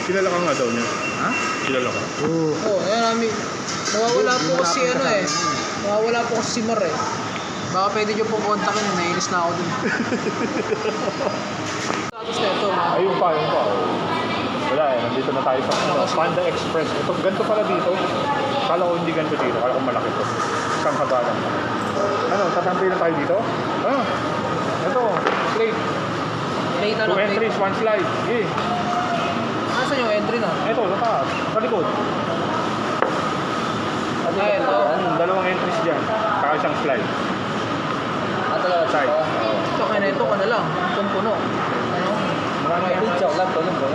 Kilala ka nga daw niya. Ha? Kilala ka? Oo, ayan namin. Nawawala po kasi ano eh. Nawawala po kasi si Mar eh. Baka pwede nyo pong kontakin, naiinis na ako dun. Tapos na ito, ha? Ayun pa. Wala eh, nandito na tayo sa Panda Express. Ito, ganito pala dito. Kala ko hindi ganito dito, kala ko malaki ito. Isang haba lang. Ano, sasampay na tayo dito? Ah, ito, plate. Plate ano? 2 entries, 1 slide. Eh. Nasaan yung entry na? Ito, sa taas, sa likod. Ay, ito. Dalawang entries dyan, saka isang slide. Talaga Side. Ito kaya na ito ka na lang. Itong puno. Ano? Marami May joke lang, tulong ba?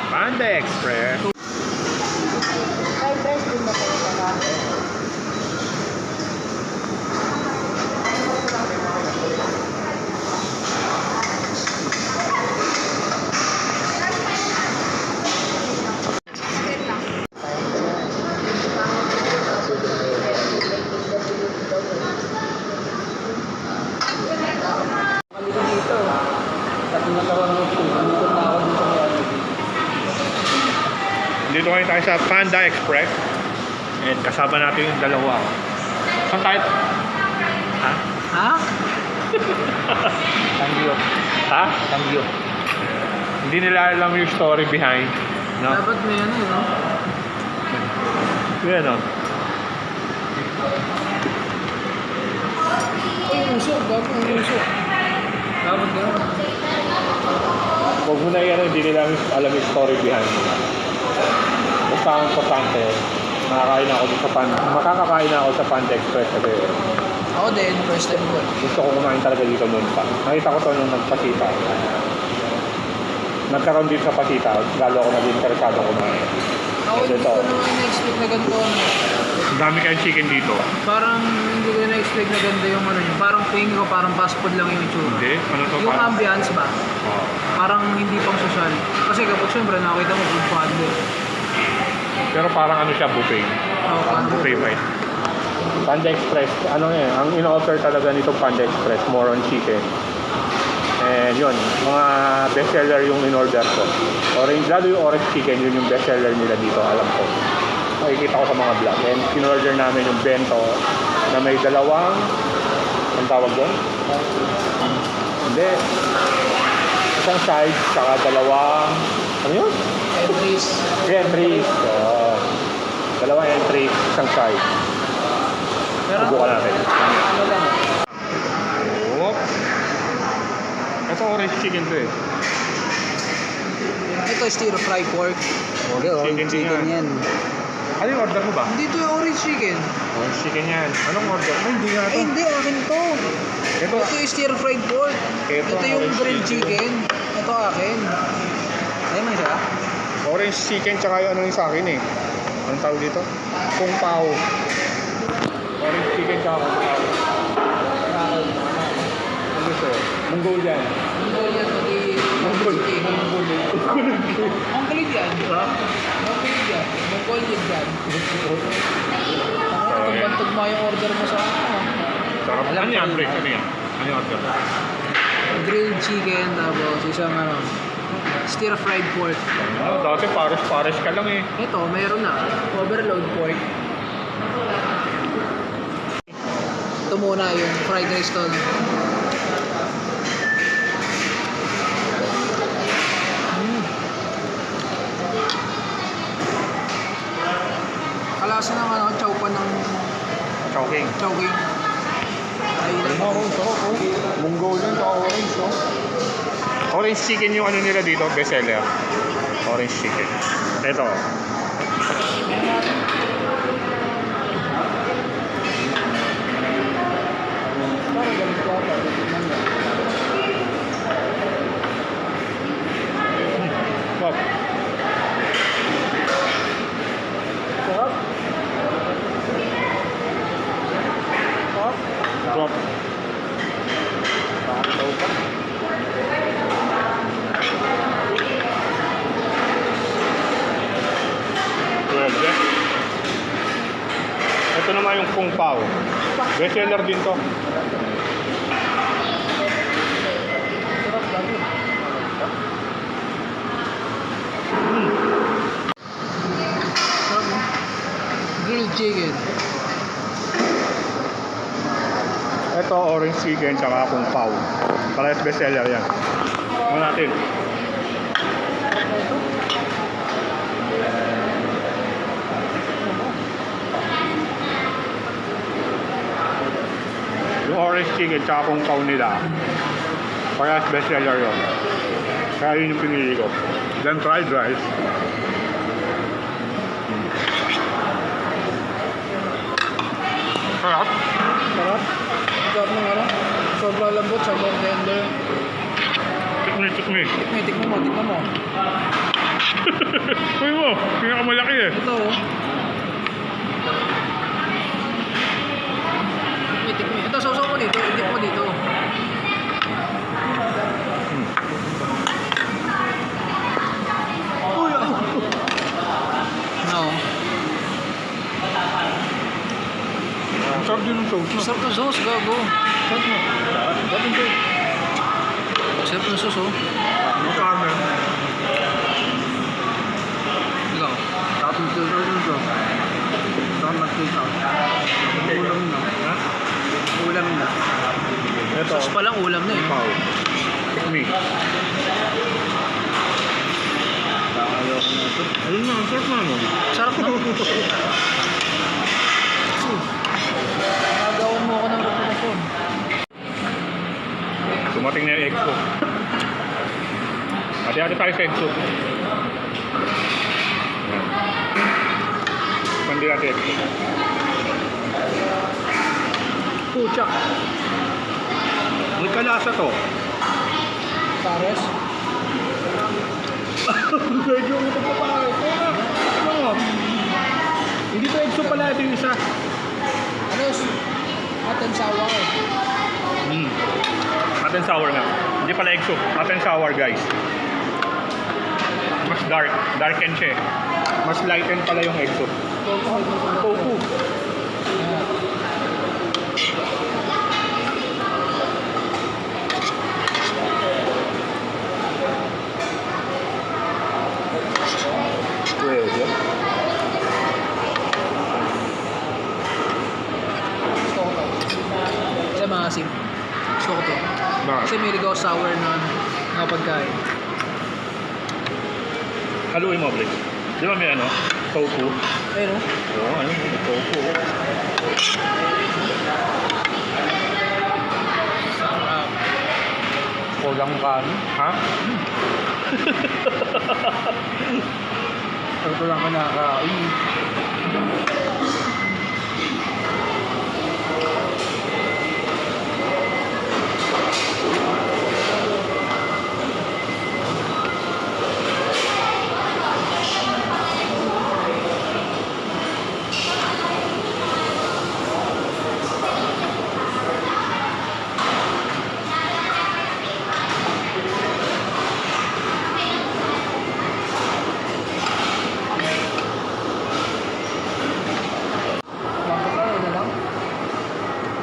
Panda Express. Fried rice din ba kayo pala? Dito ngayon tayo sa Panda Express. And kasama natin yung dalawa. Saan tayo? Ha? Ha? Tangyo. Ha? Tangyo. Hindi nila alam yung story behind. No? Dapat may ano no? Yan o. Ay, usok. Dapat may usok. Dapat gano'n. Huwag mo na yan, hindi nila alam yung story behind. Basta ang importante, makakakain ako sa Panda Express kasi Ako din, first time ko. gusto ko kumain talaga dito noon pa. Nakita ko to nung nagpasita. Nagkaroon dito sa pasita, lalo ako naging interesado kumain. Ako hindi ko naman na-expect na ganito. Ang dami kayong chicken dito. Parang hindi ko na-expect na ganda yung ano yun. Parang tingin ko parang fast food lang yung itsura. Hindi? Ano to? Yung ambience ba? Oh. Parang hindi pang social. Kasi kapag syempre nakita mo food paddler. Pero parang ano siya, buffet. Oh, Parang buffet ba eh. Panda Express, ano eh, ang in-offer talaga nitong Panda Express, more on chicken. And yun, mga bestseller yung in-order ko. Orange, lalo yung orange chicken, yun yung bestseller nila dito, alam ko. Nakikita ko sa mga vlog. And in-order namin yung bento na may dalawang, ang tawag doon? Hindi. Isang side, saka dalawang, ano yun? Entries. Entries. So, dalawang entries, isang side. Subukan natin. Ano lang. Oop. Ito orange chicken to eh. Ito stir fry pork. Okay, orange chicken yan. Ano yung order mo ba? Hindi to yung orange chicken. Orange chicken yan. Anong order? Ay, hindi nga Ay to. hindi, akin to. Ito. Ito yung stir fried pork. Ito Ito ang yung orange grilled chicken. Ito akin. Ayun man siya. Orange chicken tsaka yung ano yung sa akin eh. Anong tawag dito? Kung pao. Orange chicken tsaka kung pao. Ano ito? Mongolian. Mongolian pati chicken. Mongolian yan. Ha? Mongolian yan. Mongolian yan. Tugma yung order mo sa ano. Sarap. Ano yan, Break? Ano yan? Ano yung order? Grilled chicken, tapos isang ano, stir fried pork. Ano, dati pares-pares ka lang eh. Ito, meron na. Overload pork. Ito muna yung fried rice to. Kalasa ng ano, chowpan ng Chowking. chowking. Ay, Oo, sarap oh. Mongolian tsaka orange oh. Orange chicken yung ano nila dito, bestseller. Orange chicken. Ito. What? sarap. Drop. Ito naman yung Kung Pao. Best seller din to. Sarap, no? Grilled chicken. Ito, orange chicken, tsaka Kung Pao. Parehas best seller yan. Ano natin? Yung orange chicken, tsaka Kung Pao nila. Parehas best seller yun. Kaya yun yung pinili ko. Then fried rice. Sarap. Sarap. Sarap ng ano? Sobrang lambot, sobrang tender. Tikmi. Tikman mo. Uy mo, pinakamalaki eh. Ito, oh. Tikmi. Ito, sausaw ko dito. Itik mo dito. Uy, no. Ang sarap din ng sauce, no? Sarap ng sauce, gago. Sarap mo. Sarap ng sauce. Sarap ng sauce, oh. Ang caramel. Ikaw. Sarap ng sauce ng sauce. Sarap ng sauce. Ulam na. Ha? Ulam na. Ito. Sauce pa lang, ulam na eh. Pao. Tikmi. Ayaw ko na ito. Ayun na, ang sarap na no? Sarap na. Nagawan mo ako ng reputasyon. Dumating na yung egg soup. Hati-hati tayo sa egg soup. Mandi natin egg soup. Puchak. May kalasa to. Pares. Medyo ito pa pare. Ano? Hindi to egg soup pala. Ito yung isa. Ano? Hot and sour. Hot and sour nga. Hindi pala egg soup. Hot and sour guys. Mas dark. Darken siya eh. Mas lighten pala yung egg soup. Tofu. Pwede. Gusto ko to. Kasi maasim. Gusto ko to. Bakit? Kasi may ligaw sour na pagkain. Haluin mo, Blake. Di ba may ano? Tofu. Ayun, oh. Oo, ano? Tofu. Sarap. Kulang ka. Ha? Ito lang ka nakakain.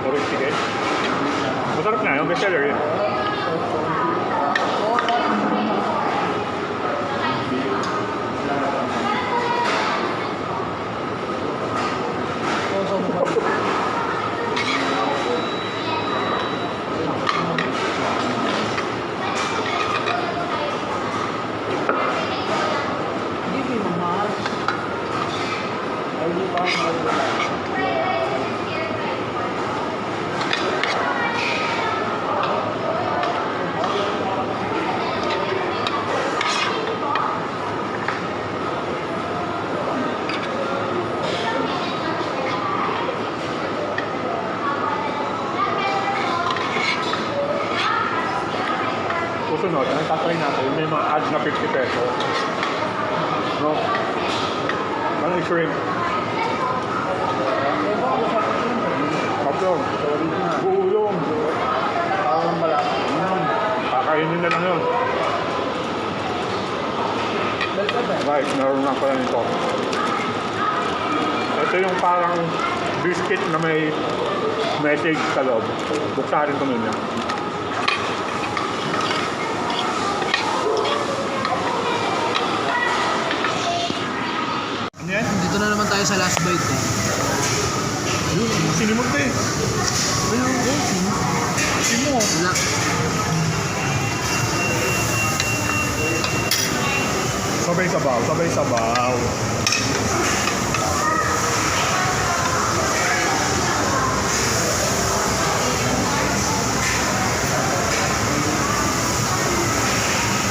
Orange chicken. Masarap na yung best seller yun. Hindi mo mahal. Ay, di pa ako Susunod, ang tatry natin, may mga ads na 50 pesos. No? Ano yung shrimp? Kapag, buulong. Parang pala. Kakainin na lang yun. Right, meron lang pala nito. Ito yung parang biscuit na may message sa loob. Buksan rin ko muna. Ano yan? Dito na naman tayo sa last bite eh. Ayun, sinimot na eh. Ayun, sinimot. Wala. Sabay sabaw, sabay sabaw.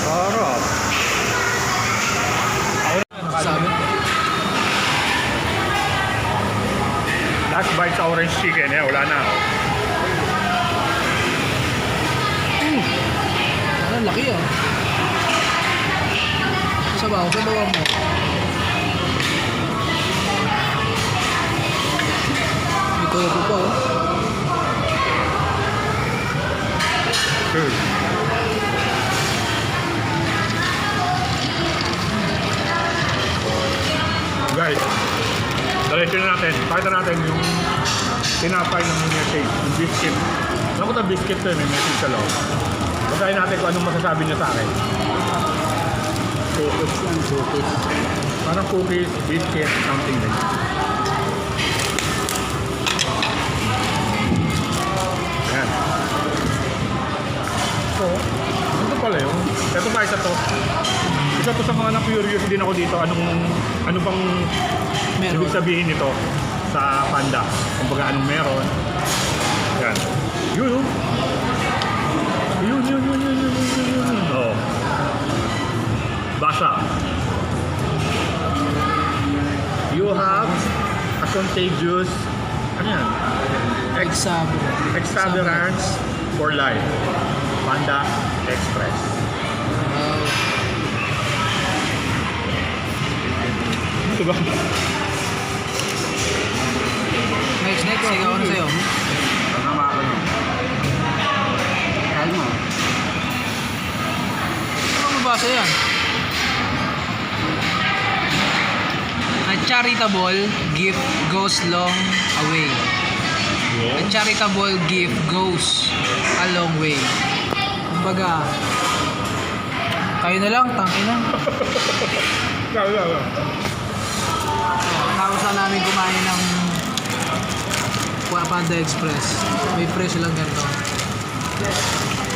Sarap. Sabi? Last bite sa orange chicken eh, wala na. Ano, laki ah. Sabaw mo. May toyo pa oh. Good. Guys, dalitin na natin. Pakita natin yung tinapay ng message, yung biscuit. Alam ko na biscuit to, may message sa loob. Pagkain natin kung anong masasabi niya sa akin. Cookies yan, cookies. Parang cookies, biscuit, something like that. Ayan. So, ito pala yung, ito pa isa to. Isa to sa mga na-curious din ako dito, ano bang Meron. ibig sabihin nito sa Panda. Kumbaga anong meron. Ayan. Yun. Oh. Basa. You have a contagious, ano yan? Exuberance for life. Panda Express. Ito ba? Next, sigaw na sa'yo. Tama ako no. Kaya mo. Ano mabasa yan? A charitable gift goes long away. A charitable gift goes a long way. Kumbaga, kayo na lang, tangin na. Tapos na namin kumain ng Panda Express. May presyo lang ganito.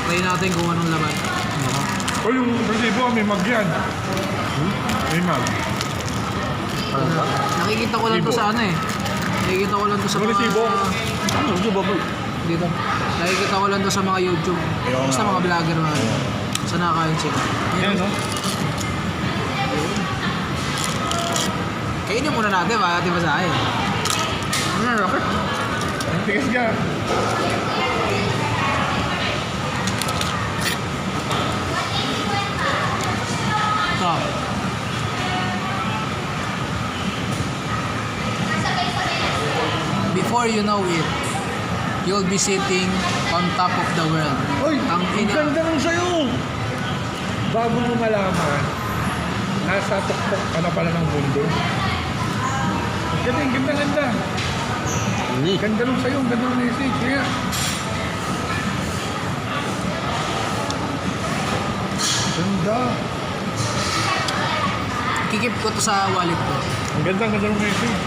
Try natin kung anong laman. O yung resibo, may mag yan. May mag. Nakikita ko lang to sa ano eh. Nakikita ko lang to sa Ano resibo? Ano, resibo ba? Dito. Nakikita ko lang to sa mga YouTube. Ayoko Basta nga. mga vlogger mga ano. Sa nakakain sila. Ayan, no? Kainin muna natin, baka natin masahin. Ano na, okay? Ang tigas ka. Ito. Before you know it, you'll be sitting on top of the world. Uy, Ang ang ina. ganda nung sa'yo. Bago mo malaman, nasa tuktok ka na pala ng mundo. Ganda. Ganda nung sa'yo, ang ganda nung message. Kaya, ganda. Kikip ko to sa wallet ko. Ang ganda nung message.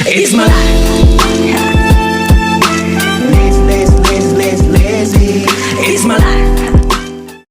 It's my life.